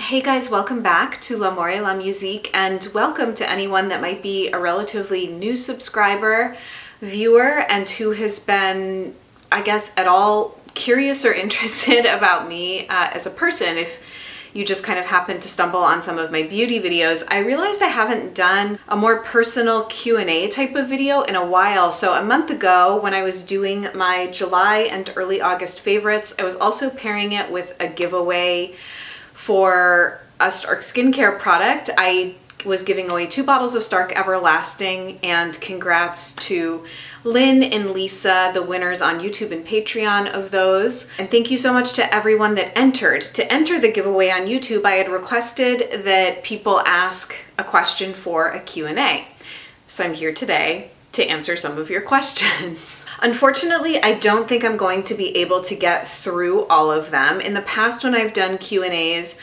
Hey guys, welcome back to L'AMOUR, Musique, and welcome to anyone that might be a relatively new subscriber, viewer, and who has been, I guess, at all curious or interested about me as a person. If you just kind of happen to stumble on some of my beauty videos, I realized I haven't done a more personal Q&A type of video in a while. So a month ago, when I was doing my July and early August favorites, I was also pairing it with a giveaway for a Stark skincare product. I was giving away 2 bottles of Stark Everlasting, and congrats to Lynn and Lisa, the winners on YouTube and Patreon of those. And thank you so much to everyone that entered. To enter the giveaway on YouTube, I had requested that people ask a question for a Q&A. So I'm here today to answer some of your questions. Unfortunately, I don't think I'm going to be able to get through all of them. In the past, when I've done Q&As,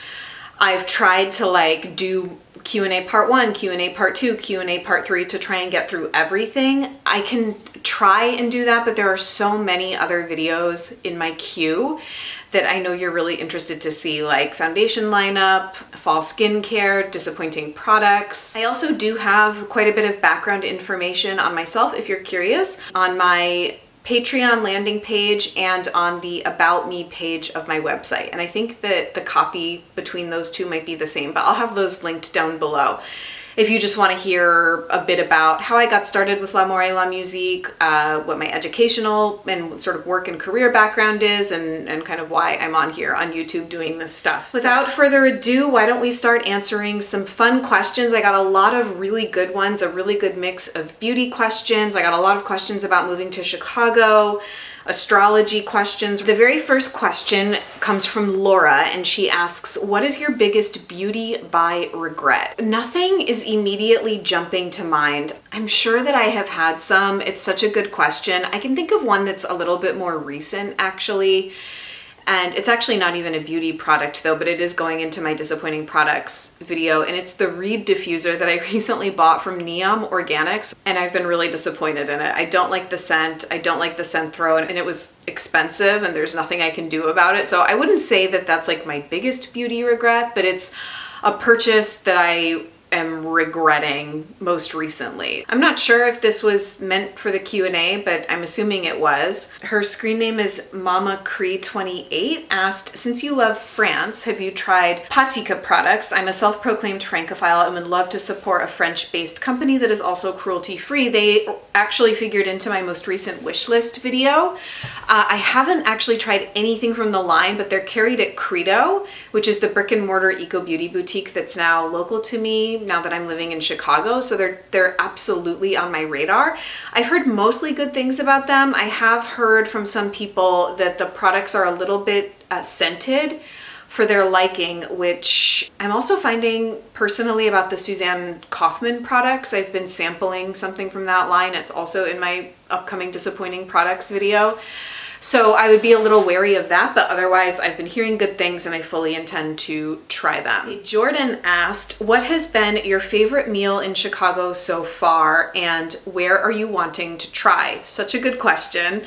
I've tried to do Q&A part 1, Q&A part 2, Q&A part 3 to try and get through everything. I can try and do that, but there are so many other videos in my queue that I know you're really interested to see, like foundation lineup, fall skincare, disappointing products. I also do have quite a bit of background information on myself if you're curious, on my Patreon landing page and on the About Me page of my website. And I think that the copy between those two might be the same, but I'll have those linked down below. If you just want to hear a bit about how I got started with L'AMOUR, Musique, what my educational and sort of work and career background is, and kind of why I'm on here on YouTube doing this stuff. Without further ado, why don't we start answering some fun questions? I got a lot of really good ones, a really good mix of beauty questions. I got a lot of questions about moving to Chicago, astrology questions. The very first question comes from Laura, and she asks, what is your biggest beauty by regret? Nothing is immediately jumping to mind. I'm sure that I have had some. It's such a good question. I can think of one that's a little bit more recent, actually. And it's actually not even a beauty product though, but it is going into my disappointing products video, and it's the Reed diffuser that I recently bought from Neom Organics, and I've been really disappointed in it. I don't like the scent, I don't like the scent throw, and it was expensive and there's nothing I can do about it. So I wouldn't say that that's like my biggest beauty regret, but it's a purchase that I am regretting most recently. I'm not sure if this was meant for the Q&A, but I'm assuming it was. Her screen name is Mama Cree 28, asked, since you love France, have you tried Patika products? I'm a self-proclaimed Francophile and would love to support a French-based company that is also cruelty-free. They actually figured into my most recent wish list video. I haven't actually tried anything from the line, but they're carried at Credo, which is the brick and mortar eco beauty boutique that's now local to me now that I'm living in Chicago. So they're absolutely on my radar. I've heard mostly good things about them. I have heard from some people that the products are a little bit scented for their liking, which I'm also finding personally about the Suzanne Kaufman products. I've been sampling something from that line. It's also in my upcoming disappointing products video. So I would be a little wary of that, but otherwise I've been hearing good things and I fully intend to try them. Jordan asked, what has been your favorite meal in Chicago so far and where are you wanting to try? Such a good question.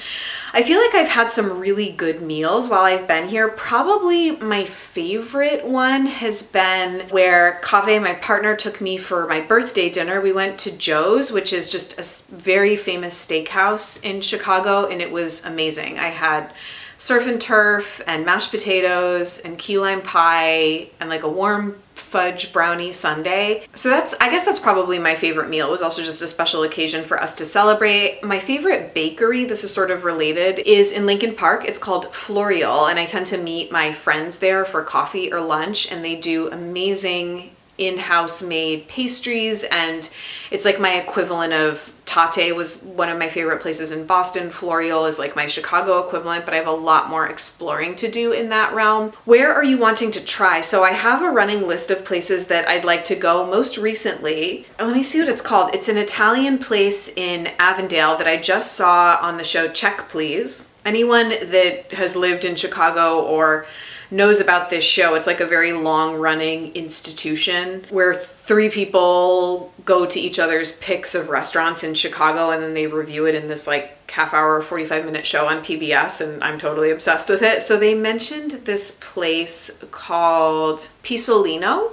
I feel like I've had some really good meals while I've been here. Probably my favorite one has been where Kaveh, my partner, took me for my birthday dinner. We went to Joe's, which is just a very famous steakhouse in Chicago, and it was amazing. I had surf and turf and mashed potatoes and key lime pie and like a warm fudge brownie sundae. So I guess that's probably my favorite meal. It was also just a special occasion for us to celebrate. My favorite bakery, this is sort of related, is in Lincoln Park. It's called Florial, and I tend to meet my friends there for coffee or lunch, and they do amazing in-house made pastries, and it's like my equivalent of Tate was one of my favorite places in Boston. Florial is like my Chicago equivalent, but I have a lot more exploring to do in that realm. Where are you wanting to try? So I have a running list of places that I'd like to go. Most recently, let me see what it's called. It's an Italian place in Avondale that I just saw on the show Check Please. Anyone that has lived in Chicago or knows about this show. It's like a very long-running institution where 3 people go to each other's picks of restaurants in Chicago, and then they review it in this like half-hour, 45-minute show on PBS, and I'm totally obsessed with it. So they mentioned this place called Pisolino.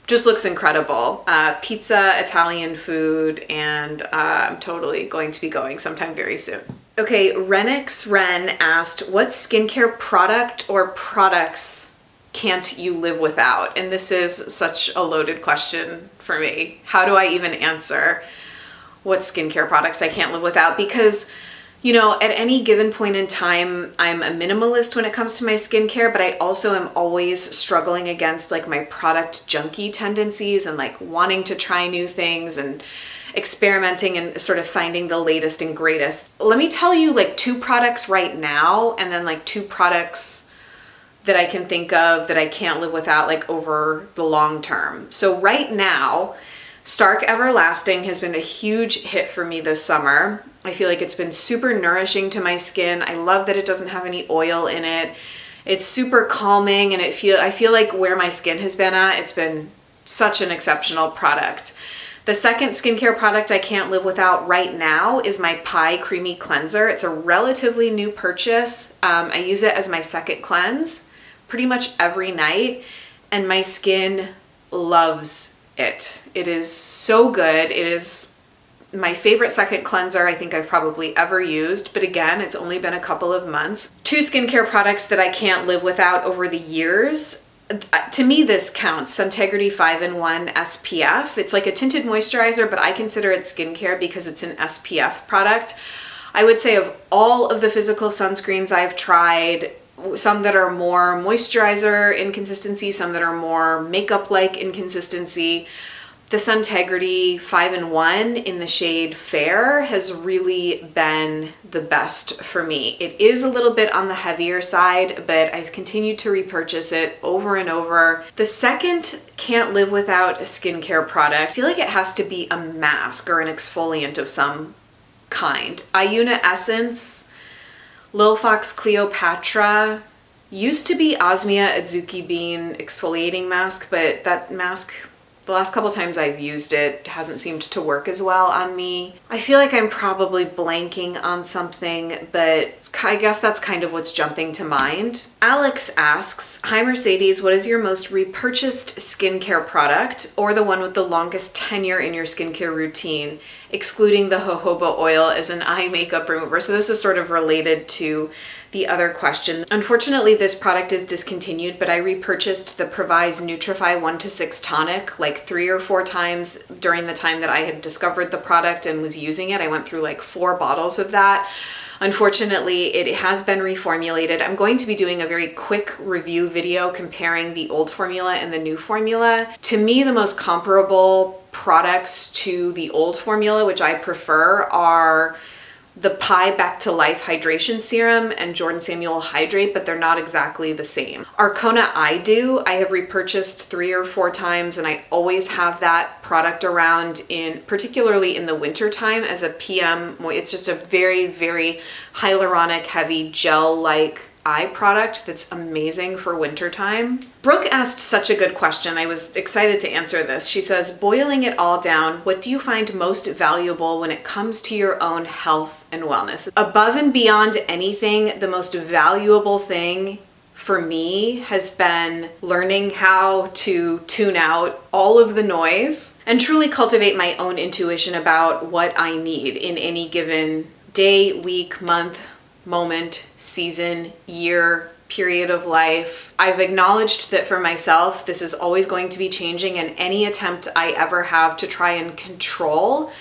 Just looks incredible. Pizza, Italian food, and I'm totally going to be going sometime very soon. Okay, Renix Ren asked, what skincare product or products can't you live without? And this is such a loaded question for me. How do I even answer what skincare products I can't live without? Because, you know, at any given point in time, I'm a minimalist when it comes to my skincare, but I also am always struggling against like my product junkie tendencies and like wanting to try new things and experimenting and sort of finding the latest and greatest. Let me tell you like 2 products right now, and then like 2 products that I can think of that I can't live without like over the long term. So right now, Stark Everlasting has been a huge hit for me this summer. I feel like it's been super nourishing to my skin. I love that it doesn't have any oil in it. It's super calming, and I feel like where my skin has been at, it's been such an exceptional product. The second skincare product I can't live without right now is my Pi Creamy Cleanser. It's a relatively new purchase. I use it as my second cleanse pretty much every night, and my skin loves it. It is so good. It is my favorite second cleanser I think I've probably ever used, but again, it's only been a couple of months. 2 skincare products that I can't live without over the years. To me, this counts. Suntegrity 5-in-1 SPF. It's like a tinted moisturizer, but I consider it skincare because it's an SPF product. I would say of all of the physical sunscreens I've tried, some that are more moisturizer in consistency, some that are more makeup-like in consistency, the Suntegrity 5-in-1 in the shade Fair has really been the best for me. It is a little bit on the heavier side, but I've continued to repurchase it over and over. The second can't live without a skincare product. I feel like it has to be a mask or an exfoliant of some kind. Ayuna Essence, Lil Fox Cleopatra, used to be Osmia Adzuki Bean exfoliating mask, but that mask, the last couple times I've used it, hasn't seemed to work as well on me. I feel like I'm probably blanking on something, but I guess that's kind of what's jumping to mind. Alex asks, hi Mercedes, what is your most repurchased skincare product or the one with the longest tenure in your skincare routine, excluding the jojoba oil as an eye makeup remover? So this is sort of related to the other question. Unfortunately, this product is discontinued, but I repurchased the Provise Nutrify 1-6 tonic like 3 or 4 times during the time that I had discovered the product and was using it. I went through like 4 bottles of that. Unfortunately, it has been reformulated. I'm going to be doing a very quick review video comparing the old formula and the new formula. To me, the most comparable products to the old formula, which I prefer, are the Pi Back to Life Hydration Serum and Jordan Samuel Hydrate, but they're not exactly the same. Arcona I Do, I have repurchased 3 or 4 times, and I always have that product around, particularly in the winter time, as a PM. It's just a very, very hyaluronic heavy gel-like eye product that's amazing for wintertime. Brooke asked such a good question. I was excited to answer this. She says, boiling it all down, what do you find most valuable when it comes to your own health and wellness? Above and beyond anything, the most valuable thing for me has been learning how to tune out all of the noise and truly cultivate my own intuition about what I need in any given day, week, month, moment, season, year, period of life. I've acknowledged that for myself, this is always going to be changing, and any attempt I ever have to try and control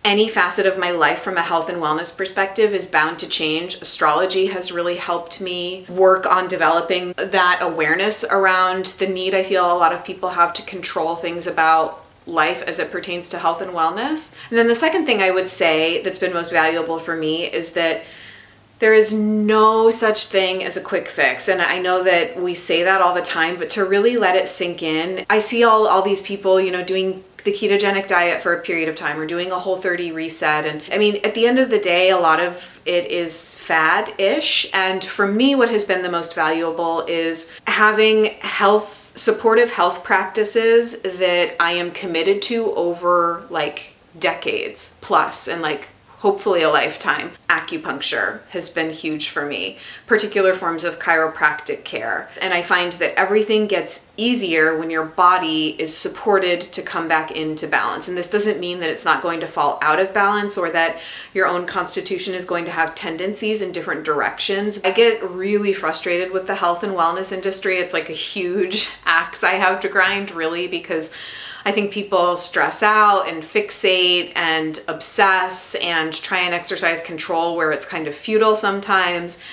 any facet of my life from a health and wellness perspective is bound to change. Astrology has really helped me work on developing that awareness around the need I feel a lot of people have to control things about life as it pertains to health and wellness. And then the second thing I would say that's been most valuable for me is that there is no such thing as a quick fix. And I know that we say that all the time, but to really let it sink in, I see all these people, doing the ketogenic diet for a period of time or doing a Whole30 reset. And I mean, at the end of the day, a lot of it is fad-ish. And for me, what has been the most valuable is having supportive health practices that I am committed to over like decades plus, and like hopefully a lifetime. Acupuncture has been huge for me, particular forms of chiropractic care. And I find that everything gets easier when your body is supported to come back into balance. And this doesn't mean that it's not going to fall out of balance or that your own constitution is going to have tendencies in different directions. I get really frustrated with the health and wellness industry. It's like a huge axe I have to grind, really, because I think people stress out and fixate and obsess and try and exercise control where it's kind of futile sometimes,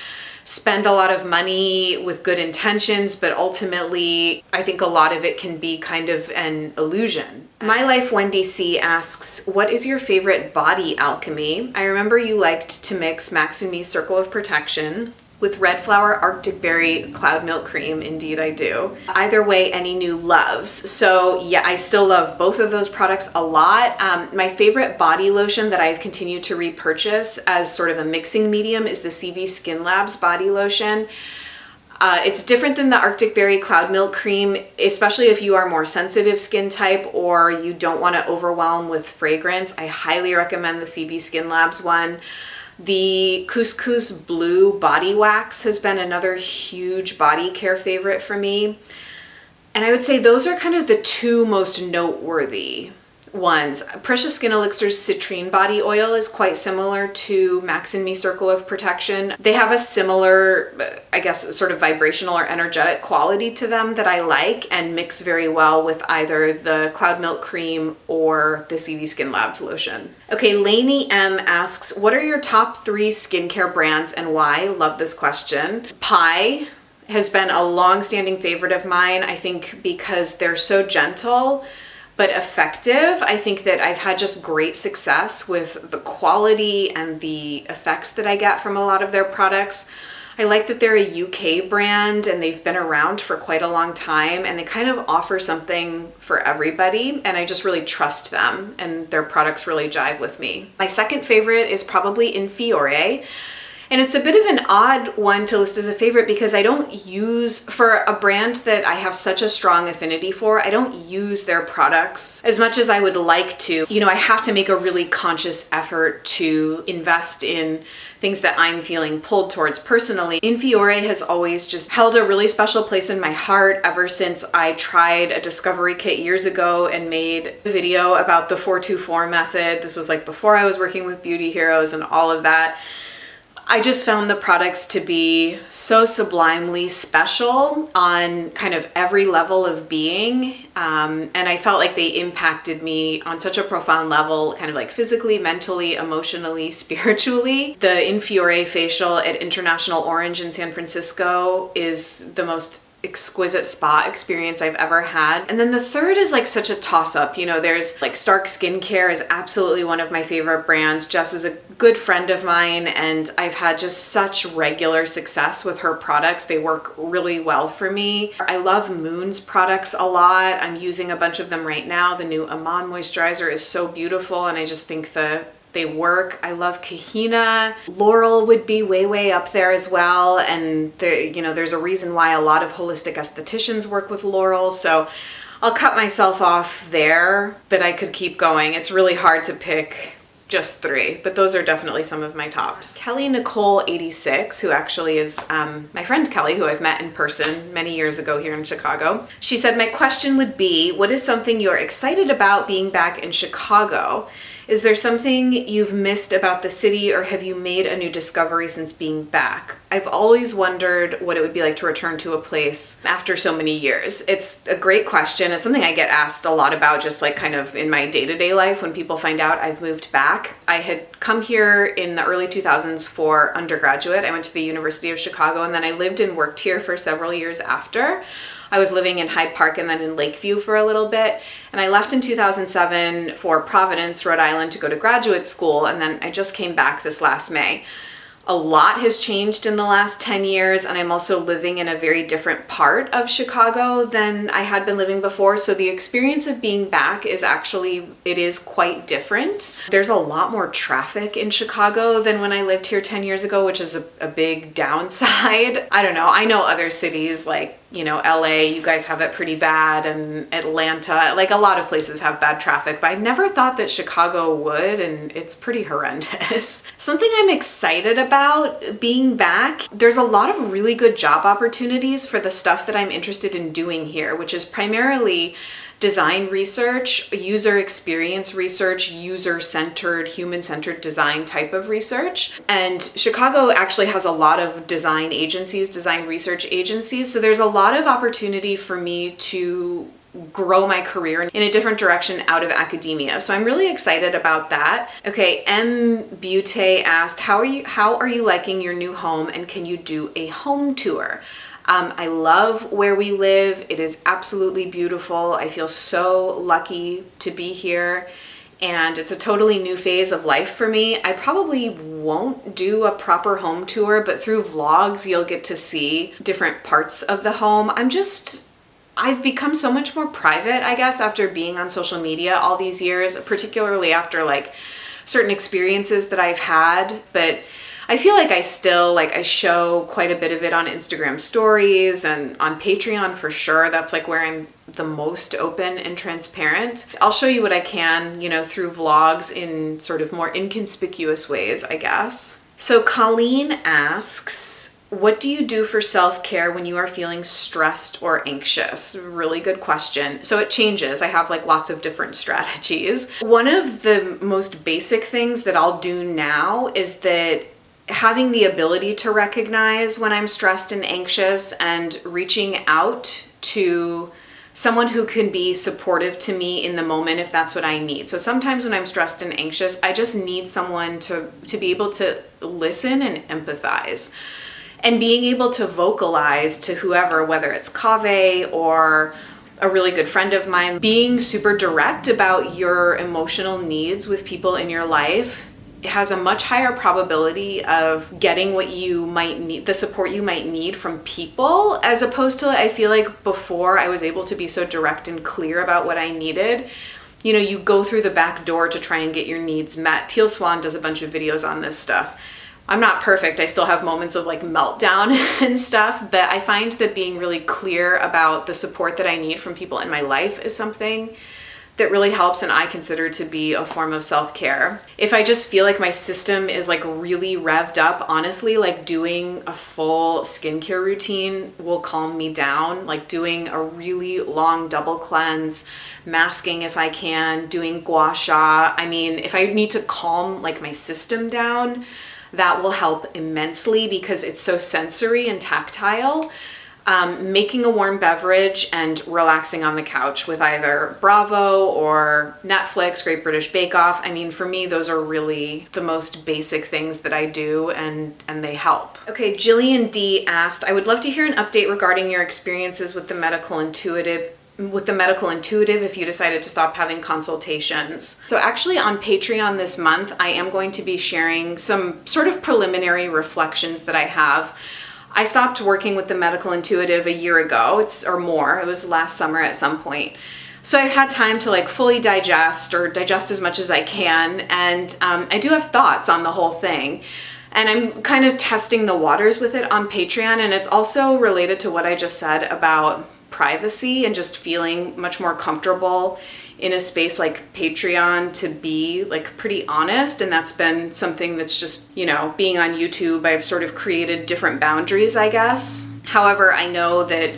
spend a lot of money with good intentions, but ultimately I think a lot of it can be kind of an illusion. My Life Wendy C asks, what is your favorite body alchemy? I remember you liked to mix Max and Me Circle of Protection with Red Flower Arctic Berry Cloud Milk Cream. Indeed, I do. Either way, any new loves? So yeah, I still love both of those products a lot. My favorite body lotion that I've continued to repurchase as sort of a mixing medium is the CV Skin Labs body lotion. It's different than the Arctic Berry Cloud Milk Cream, especially if you are more sensitive skin type or you don't want to overwhelm with fragrance. I highly recommend the CV Skin Labs one. The Couscous Blue Body Wax has been another huge body care favorite for me. And I would say those are kind of the two most noteworthy ones. Precious Skin Elixir's Citrine Body Oil is quite similar to Max and Me Circle of Protection. They have a similar, I guess, sort of vibrational or energetic quality to them that I like and mix very well with either the Cloud Milk Cream or the CV Skin Labs lotion. Okay, Lainey M asks, what are your top 3 skincare brands and why? Love this question. Pi has been a long-standing favorite of mine, I think because they're so gentle but effective. I think that I've had just great success with the quality and the effects that I get from a lot of their products. I like that they're a UK brand and they've been around for quite a long time and they kind of offer something for everybody, and I just really trust them and their products really jive with me. My second favorite is probably Infiore. And it's a bit of an odd one to list as a favorite because I don't use, for a brand that I have such a strong affinity for, I don't use their products as much as I would like to. You know, I have to make a really conscious effort to invest in things that I'm feeling pulled towards personally. Infiore has always just held a really special place in my heart ever since I tried a discovery kit years ago and made a video about the 424 method. This was like before I was working with Beauty Heroes and all of that. I just found the products to be so sublimely special on kind of every level of being. And I felt like they impacted me on such a profound level, kind of like physically, mentally, emotionally, spiritually. The Infiore facial at International Orange in San Francisco is the most exquisite spa experience I've ever had. And then the third is like such a toss-up. You know, there's like Stark Skincare is absolutely one of my favorite brands. Jess is a good friend of mine and I've had just such regular success with her products. They work really well for me. I love Moon's products a lot. I'm using a bunch of them right now. The new Amon Moisturizer is so beautiful and I just think they work. I love Kahina. Laurel would be way up there as well. And there, you know, there's a reason why a lot of holistic estheticians work with Laurel. So I'll cut myself off there, but I could keep going. It's really hard to pick just 3, but those are definitely some of my tops. Kelly Nicole 86, who actually is my friend Kelly, who I've met in person many years ago here in Chicago. She said, my question would be, what is something you're excited about being back in Chicago? Is there something you've missed about the city or have you made a new discovery since being back? I've always wondered what it would be like to return to a place after so many years. It's a great question. It's something I get asked a lot about just like kind of in my day-to-day life when people find out I've moved back. I had come here in the early 2000s for undergraduate. I went to the University of Chicago and then I lived and worked here for several years after. I was living in Hyde Park and then in Lakeview for a little bit. And I left in 2007 for Providence, Rhode Island to go to graduate school. And then I just came back this last May. A lot has changed in the last 10 years, and I'm also living in a very different part of Chicago than I had been living before. So the experience of being back is actually, it is quite different. There's a lot more traffic in Chicago than when I lived here 10 years ago, which is a big downside. I don't know. I know other cities like, you know, LA, you guys have it pretty bad, and Atlanta, like a lot of places have bad traffic, but I never thought that Chicago would, and it's pretty horrendous. Something I'm excited about being back, there's a lot of really good job opportunities for the stuff that I'm interested in doing here, which is primarily design research, user experience research, user-centered, human-centered design type of research. And Chicago actually has a lot of design agencies, design research agencies. So there's a lot of opportunity for me to grow my career in a different direction out of academia. So I'm really excited about that. Okay, M. Butte asked, how are you liking your new home, and can you do a home tour? I love where we live. It is absolutely beautiful. I feel so lucky to be here, and it's a totally new phase of life for me. I probably won't do a proper home tour, but through vlogs, you'll get to see different parts of the home. I've become so much more private, I guess, after being on social media all these years, particularly after like certain experiences that I've had, but I feel like I show quite a bit of it on Instagram stories and on Patreon for sure. That's like where I'm the most open and transparent. I'll show you what I can, you know, through vlogs in sort of more inconspicuous ways, I guess. So Colleen asks, what do you do for self-care when you are feeling stressed or anxious? Really good question. So it changes. I have like lots of different strategies. One of the most basic things that I'll do now is that having the ability to recognize when I'm stressed and anxious and reaching out to someone who can be supportive to me in the moment if that's what I need. So sometimes when I'm stressed and anxious, I just need someone to be able to listen and empathize. And being able to vocalize to whoever, whether it's Kaveh or a really good friend of mine, being super direct about your emotional needs with people in your life has a much higher probability of getting what you might need, the support you might need from people, as opposed to, I feel like before I was able to be so direct and clear about what I needed. You know, you go through the back door to try and get your needs met. Teal Swan does a bunch of videos on this stuff. I'm not perfect. I still have moments of like meltdown and stuff, but I find that being really clear about the support that I need from people in my life is something that really helps, and I consider to be a form of self-care. If I just feel like my system is like really revved up, honestly, like doing a full skincare routine will calm me down. Like doing a really long double cleanse, masking if I can, doing gua sha. I mean, if I need to calm like my system down, that will help immensely because it's so sensory and tactile. Making a warm beverage and relaxing on the couch with either Bravo or Netflix, Great British Bake Off. I mean, for me, those are really the most basic things that I do, and they help. Okay, Jillian D asked, I would love to hear an update regarding your experiences with the medical intuitive if you decided to stop having consultations. So actually on Patreon this month, I am going to be sharing some sort of preliminary reflections that I have. I stopped working with the medical intuitive a year ago, or more. It was last summer at some point. So I've had time to like fully digest as much as I can. And I do have thoughts on the whole thing. And I'm kind of testing the waters with it on Patreon. And it's also related to what I just said about privacy and just feeling much more comfortable in a space like Patreon to be like pretty honest. And that's been something that's just, you know, being on YouTube, I've sort of created different boundaries, I guess. However, I know that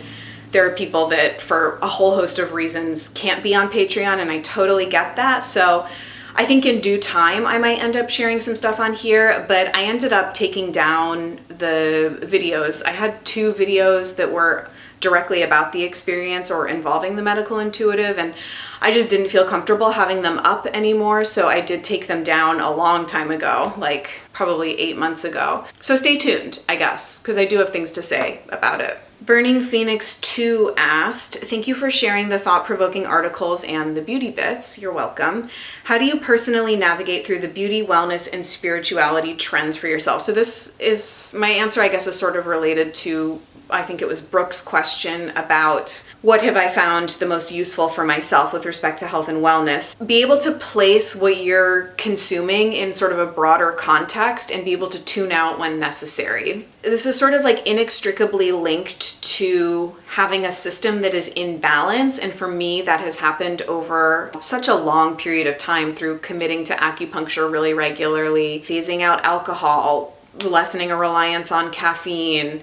there are people that for a whole host of reasons can't be on Patreon, and I totally get that. So I think in due time, I might end up sharing some stuff on here, but I ended up taking down the videos. I had 2 videos that were directly about the experience or involving the medical intuitive, and I just didn't feel comfortable having them up anymore, so I did take them down a long time ago, like probably 8 months ago. So stay tuned, I guess, because I do have things to say about it. Burning Phoenix 2 asked, thank you for sharing the thought-provoking articles and the beauty bits. You're welcome. How do you personally navigate through the beauty, wellness, and spirituality trends for yourself? So this is, my answer, I guess, is sort of related to, I think it was Brooke's question about what have I found the most useful for myself with respect to health and wellness. Be able to place what you're consuming in sort of a broader context and be able to tune out when necessary. This is sort of like inextricably linked to having a system that is in balance. And for me, that has happened over such a long period of time through committing to acupuncture really regularly, phasing out alcohol, lessening a reliance on caffeine,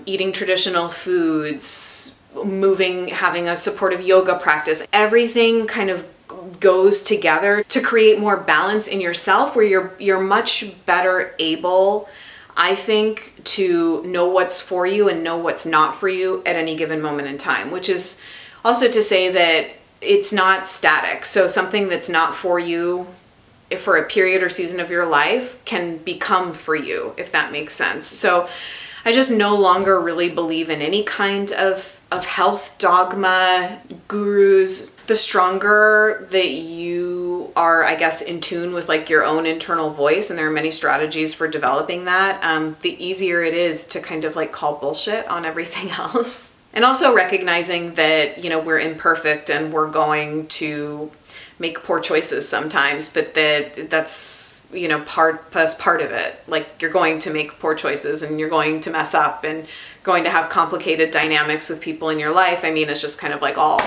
eating traditional foods, having a supportive yoga practice. Everything kind of goes together to create more balance in yourself where you're much better able, I think, to know what's for you and know what's not for you at any given moment in time, which is also to say that it's not static. So something that's not for you for a period or season of your life can become for you, if that makes sense. So I just no longer really believe in any kind of health dogma, gurus. The stronger that you are, I guess, in tune with like your own internal voice, and there are many strategies for developing that, the easier it is to kind of like call bullshit on everything else. And also recognizing that, you know, we're imperfect and we're going to make poor choices sometimes, but that's, you know, that's part of it. Like, you're going to make poor choices and you're going to mess up and going to have complicated dynamics with people in your life. I mean, it's just kind of like all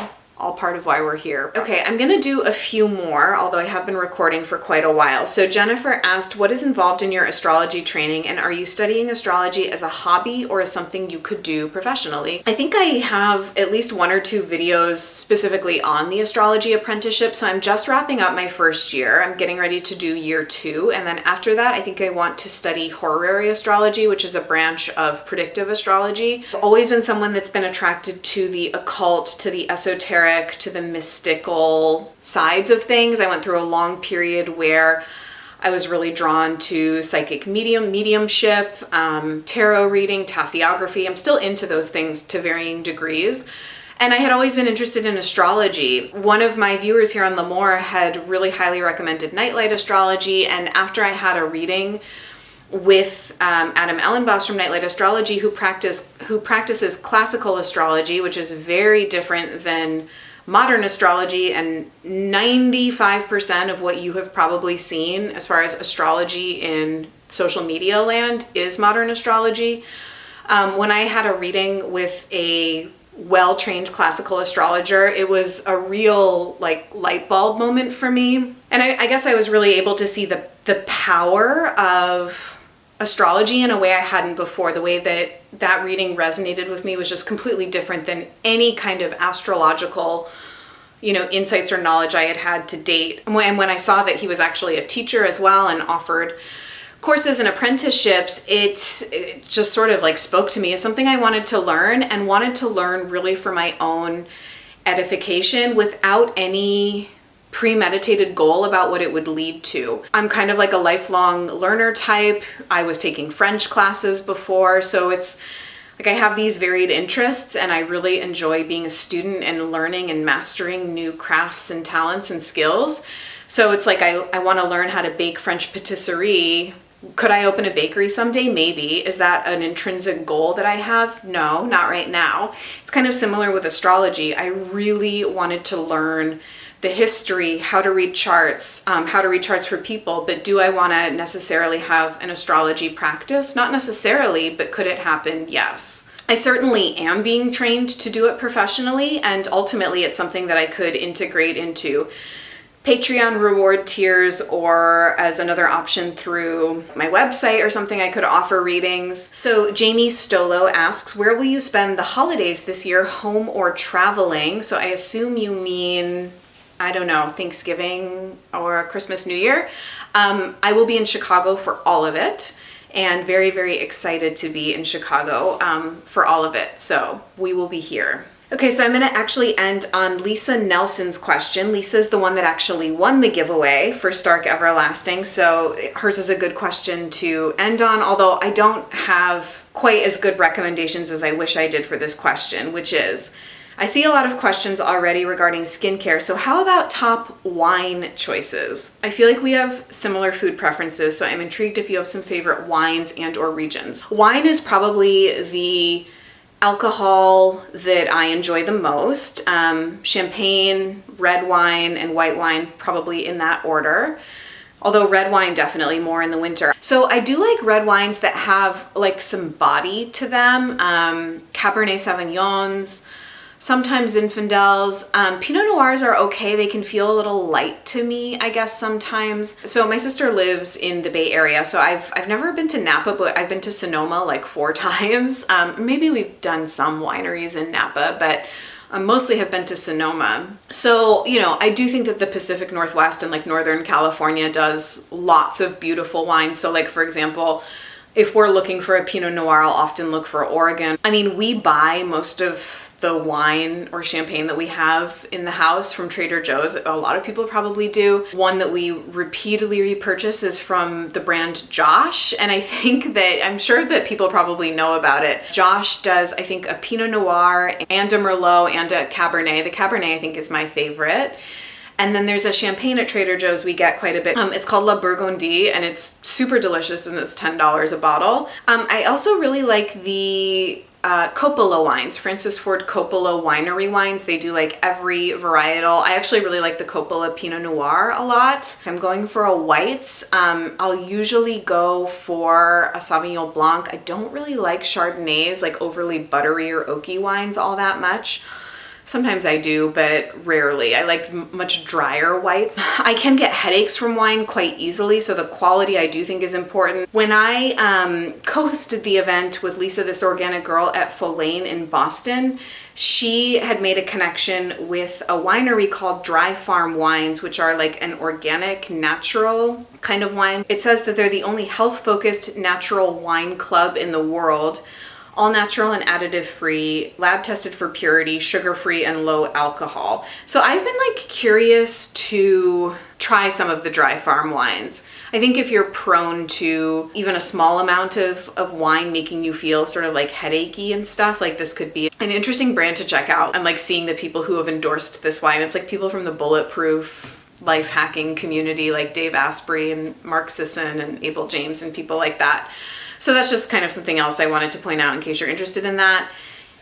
part of why we're here. Okay, I'm gonna do a few more, although I have been recording for quite a while. So Jennifer asked, what is involved in your astrology training, and are you studying astrology as a hobby or as something you could do professionally? I think I have at least one or two videos specifically on the astrology apprenticeship, so I'm just wrapping up my first year. I'm getting ready to do year 2, and then after that, I think I want to study horary astrology, which is a branch of predictive astrology. I've always been someone that's been attracted to the occult, to the esoteric, to the mystical sides of things. I went through a long period where I was really drawn to psychic mediumship, tarot reading, tasseography. I'm still into those things to varying degrees. And I had always been interested in astrology. One of my viewers here on LAMOUR had really highly recommended Nightlight Astrology, and after I had a reading with Adam Ellenboss from Nightlight Astrology, who practices classical astrology, which is very different than modern astrology, and 95% of what you have probably seen as far as astrology in social media land is modern astrology. When I had a reading with a well-trained classical astrologer, it was a real like light bulb moment for me. And I guess I was really able to see the power of astrology in a way I hadn't before. The way that reading resonated with me was just completely different than any kind of astrological, you know, insights or knowledge I had to date. And when I saw that he was actually a teacher as well and offered courses and apprenticeships, it just sort of like spoke to me as something I wanted to learn, and wanted to learn really for my own edification without any premeditated goal about what it would lead to. I'm kind of like a lifelong learner type. I was taking French classes before, so it's like I have these varied interests, and I really enjoy being a student and learning and mastering new crafts and talents and skills. So it's like I want to learn how to bake French patisserie. Could I open a bakery someday? Maybe. Is that an intrinsic goal that I have? No, not right now. It's kind of similar with astrology. I really wanted to learn the history, how to read charts for people, but do I want to necessarily have an astrology practice? Not necessarily, but could it happen? Yes. I certainly am being trained to do it professionally, and ultimately it's something that I could integrate into Patreon reward tiers, or as another option through my website or something. I could offer readings. So Jamie Stolo asks, where will you spend the holidays this year, home or traveling? So I assume you mean, I don't know, Thanksgiving or Christmas, New Year. I will be in Chicago for all of it, and very, very excited to be in Chicago for all of it. So we will be here. Okay, so I'm gonna actually end on Lisa Nelson's question. Lisa's the one that actually won the giveaway for Stark Everlasting, so hers is a good question to end on, although I don't have quite as good recommendations as I wish I did for this question, which is, I see a lot of questions already regarding skincare, so how about top wine choices? I feel like we have similar food preferences, so I'm intrigued if you have some favorite wines and or regions. Wine is probably the alcohol that I enjoy the most. Champagne, red wine, and white wine, probably in that order. Although red wine definitely more in the winter. So I do like red wines that have like some body to them. Cabernet Sauvignons, sometimes Zinfandels. Pinot Noirs are okay. They can feel a little light to me, I guess, sometimes. So my sister lives in the Bay Area, so I've never been to Napa, but I've been to Sonoma like 4 times. Maybe we've done some wineries in Napa, but mostly have been to Sonoma. So, you know, I do think that the Pacific Northwest and like Northern California does lots of beautiful wines. So like, for example, if we're looking for a Pinot Noir, I'll often look for Oregon. I mean, we buy most of the wine or champagne that we have in the house from Trader Joe's. A lot of people probably do. One that we repeatedly repurchase is from the brand Josh, and I think that, I'm sure that people probably know about it. Josh does, I think, a Pinot Noir and a Merlot and a Cabernet. The Cabernet, I think, is my favorite. And then there's a champagne at Trader Joe's we get quite a bit. It's called La Burgundy, and it's super delicious, and it's $10 a bottle. I also really like the Coppola wines, Francis Ford Coppola winery wines. They do like every varietal. I actually really like the Coppola Pinot Noir a lot. I'm going for a whites. I'll usually go for a Sauvignon Blanc. I don't really like Chardonnays, like overly buttery or oaky wines all that much. Sometimes I do, but rarely. I like much drier whites. I can get headaches from wine quite easily, so the quality I do think is important. When I co-hosted the event with Lisa, this organic girl at Folane in Boston, she had made a connection with a winery called Dry Farm Wines, which are like an organic, natural kind of wine. It says that they're the only health-focused natural wine club in the world. All natural and additive free, lab tested for purity, sugar free, and low alcohol. So I've been like curious to try some of the Dry Farm wines. I think if you're prone to even a small amount of wine making you feel sort of like headachy and stuff, like this could be an interesting brand to check out. I'm like seeing the people who have endorsed this wine. It's like people from the Bulletproof life hacking community, like Dave Asprey and Mark Sisson and Abel James and people like that. So that's just kind of something else I wanted to point out in case you're interested in that.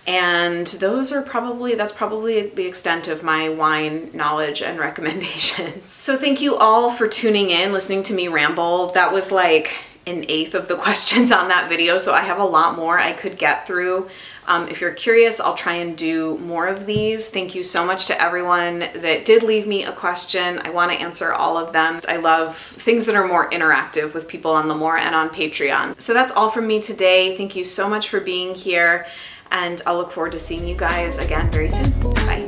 And that's probably the extent of my wine knowledge and recommendations. So thank you all for tuning in, listening to me ramble. That was like 1/8 of the questions on that video, so I have a lot more I could get through. If you're curious, I'll try and do more of these. Thank you so much to everyone that did leave me a question. I want to answer all of them. I love things that are more interactive with people on LAMOUR and on Patreon. So that's all from me today. Thank you so much for being here, and I'll look forward to seeing you guys again very soon. Bye.